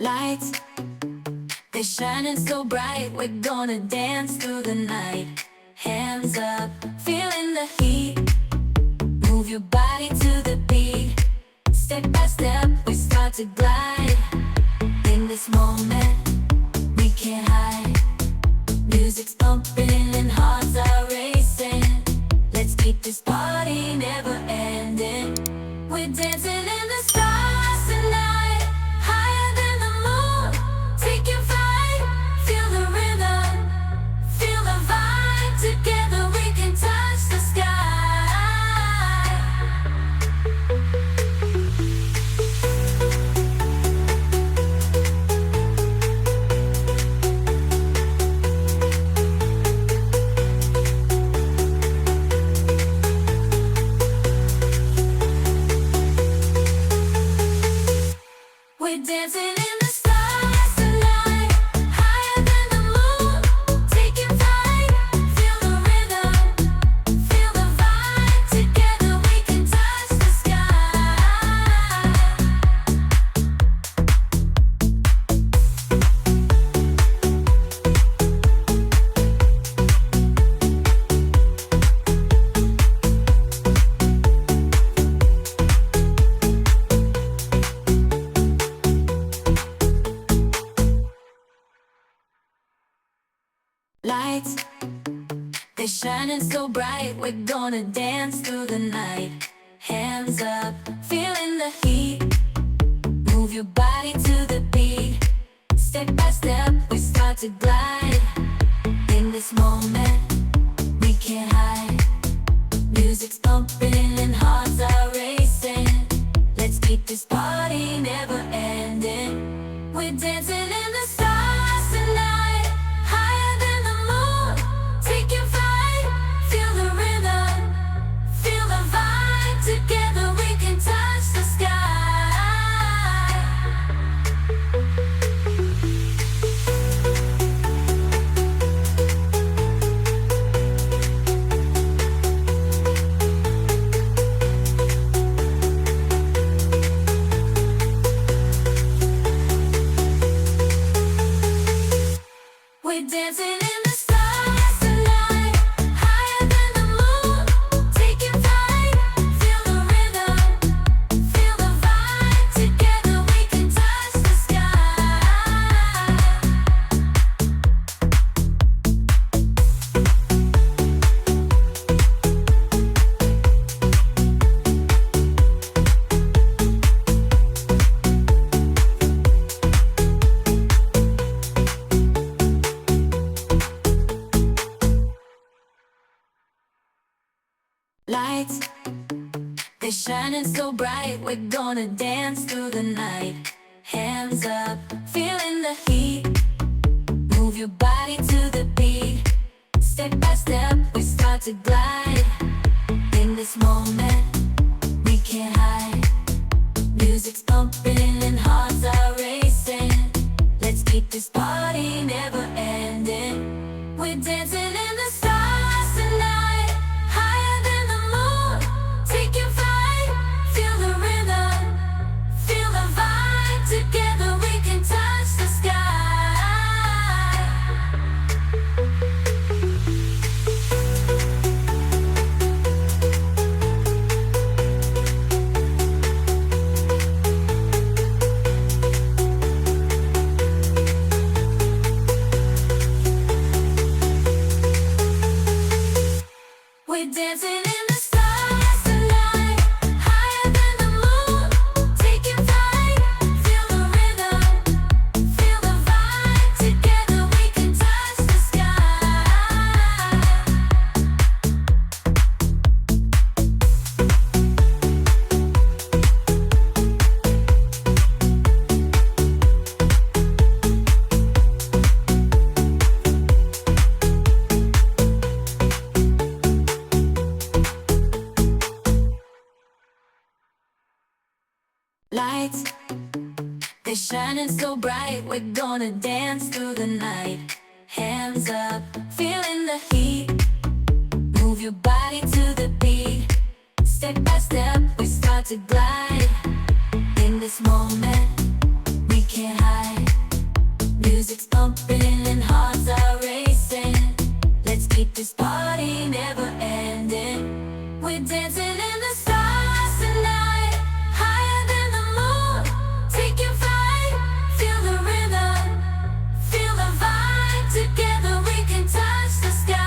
Lights, they're shining so bright. We're gonna dance through the night. Hands up, feeling the heat. Move your body to the beat. Step by step, we start to glide. In this moment, we can't hide. Music's pumping and hearts are racing. Let's keep this party never ending. We're dancing in the stars tonight, higher than the moon. Taking flight, feel the rhythm, feel the vibe. Together we can touch the sky. We're dancing in the stars tonight, higher than the moon. Taking flight, feel the rhythm, feel the vibe. Together we can touch the sky. Lights, they're shining so bright. We're gonna dance through the night. Hands up, feeling the heat. Move your body to the beat. Step by step, we start to glide. In this moment, we can't hide. Music's pumping and hearts are racing. Let's keep this party never ending. We're dancing in the stars tonight, higher than the moon. Taking flight, feel the rhythm, feel the vibe. Together we can touch the sky. We're dancing in the stars tonight, higher than the moon. Taking flight, feel the rhythm, feel the vibe. Together we can touch the sky. Lights, they're shining so bright. We're gonna dance through the night. Hands up, feeling the heat. Move your body to the beat. Step by step, we start to glide. In this moment, we can't hide. Music's pumping and hearts are racing. Let's keep this party never ending. We're dancing in the stars tonight, higher than the moon. Taking flight, feel the rhythm, feel the vibe. Together we can touch the sky. We're dancing in the stars tonight, higher than the moon. Taking flight, feel the rhythm, feel the vibe. Together we can touch the sky. Lights, they're shining so bright. We're gonna dance through the night. Hands up, feeling the heat. Move your body to the beat. Step by step, we start to glide. In this moment, we can't can't hide. Music's pumping and hearts are racing. Let's keep this party never ending. We're dancing in the stars tonight, higher than the moon. Taking flight, feel the rhythm, feel the vibe. Together we can touch the sky.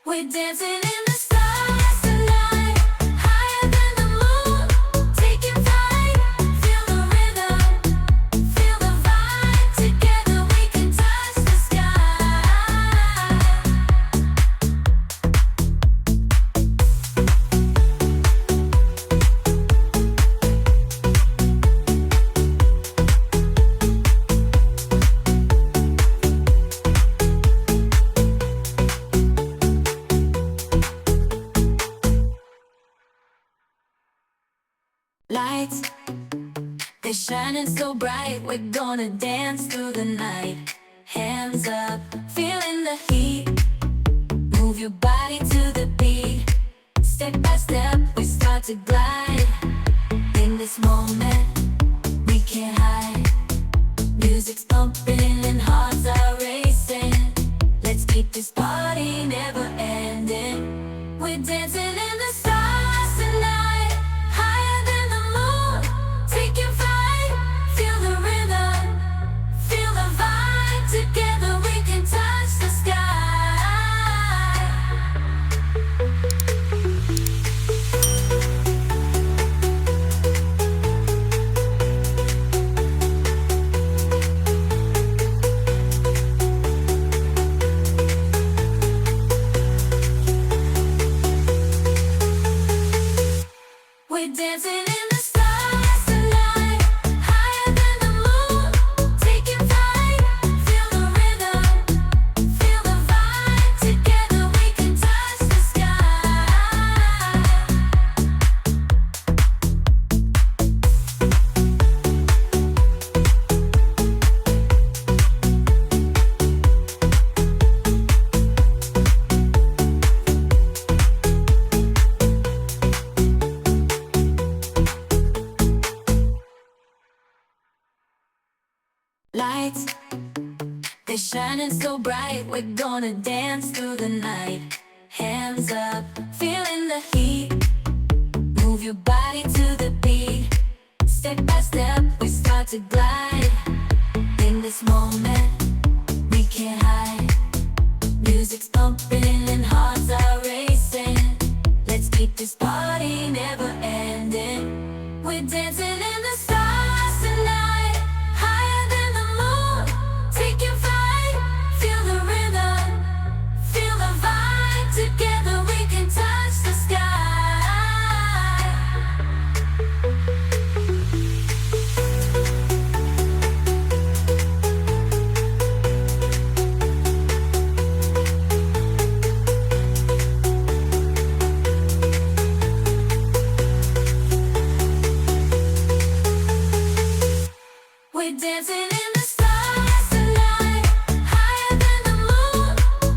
We're dancing in the stars tonight, higher than the moon. Taking flight, feel the rhythm, feel the vibe. Together we can touch the sky. Lights, they're shining so bright. We're gonna dance through the night. Hands up, feeling the heat. Move your body to the beat. Step by step, we start to glide. In this moment, we can't hide. Music's pumping and hearts are racing. Let's keep this party never ending. We're dancing in the stars tonight, higher than the moon. Taking flight, feel the rhythm, feel the vibe. Together we can touch the sky. We're dancing in the stars tonight, higher than the moon. Taking flight, feel the rhythm, feel the vibe. Together we can touch the sky. Lights, they're shining so bright. We're gonna dance through the night. Hands up, feeling the heat. Move your body to the beat. Step by step, we start to glide. In this moment, we can't hide. Music's pumping and hearts are racing. Let's keep this party never ending. We're dancing in the stars tonight, higher than the moon. Taking flight, feel the rhythm, feel the vibe. Together we can touch the sky. We're dancing in the stars tonight, higher than the moon.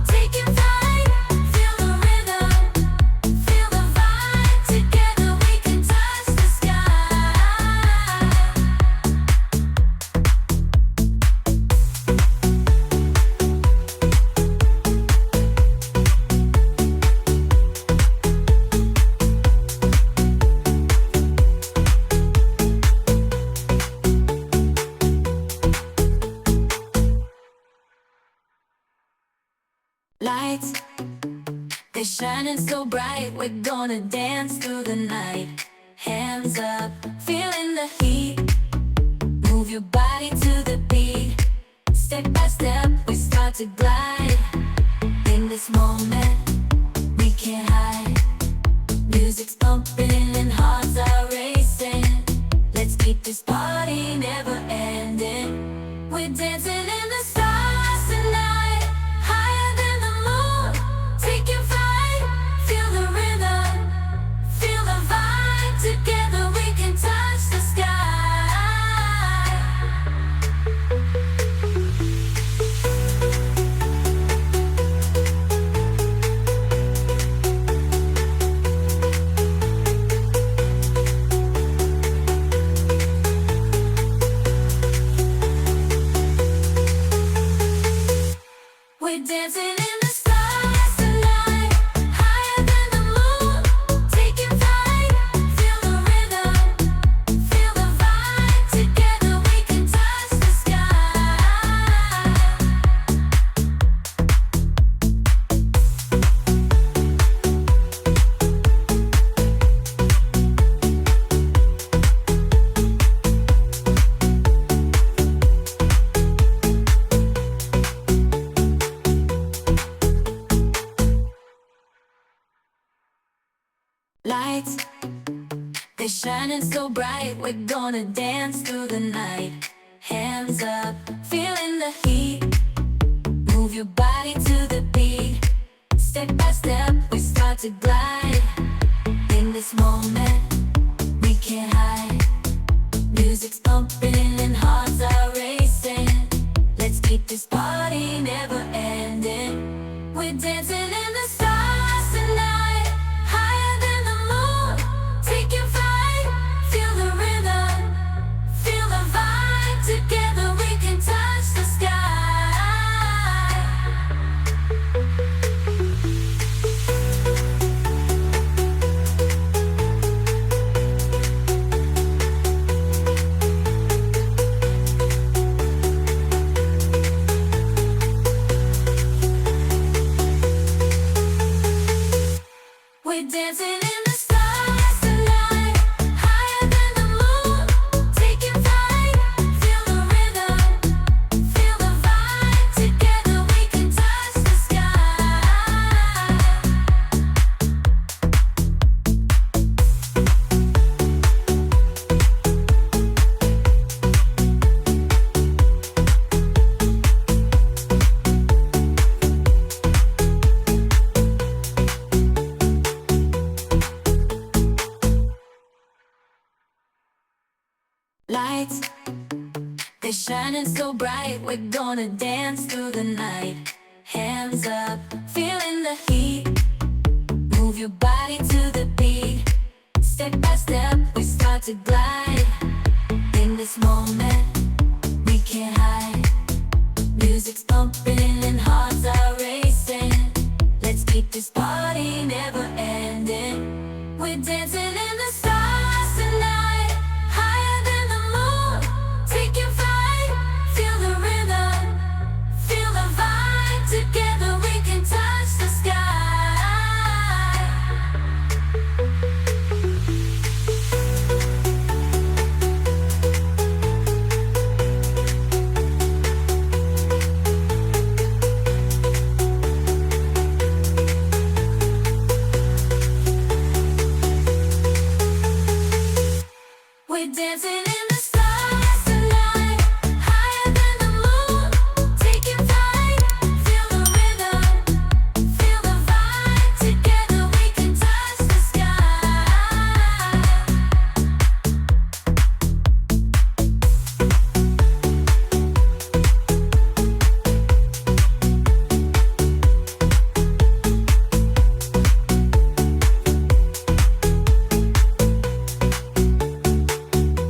Taking flight, feel the rhythm, feel the vibe. Together we can touch the sky. Lights, they're shining so bright. We're gonna dance through the night. Hands up, feeling the heat. Move your body to the beat. Step by step, we start to glide. In this moment, we can't hide. Music's pumping and hearts are racing. Let's keep this party never ending. We're dancing in the stars tonight, higher than the moon. Taking flight, feel the rhythm, feel the vibe. dancing in the stars tonight, higher than the moon, taking flight. Feel the rhythm, feel the vibe. Together we can touch the sky. Lights, they're shining so bright. We're gonna dance through the night. Hands up, feeling the heat. Move your body to the beat. Step by step, we start to glide. In this moment, we can't hide. Music's pumping and hearts are racing. Let's keep this party never ending. We're dancing in the stars tonight, higher than the moon, taking flight. Feel the rhythm, feel the vibe. Together we can touch the sky. We're dancing in the stars tonight, higher than the moon, taking flight. Feel the rhythm, feel the vibe. Together we can touch the sky. Lights, they're shining so bright. We're gonna dance through the night. Hands up, feeling the heat. Move your body to the beat. Step by step, we start to glide. In this moment, we can't hide. Music's pumping and hearts are racing. Let's keep this party never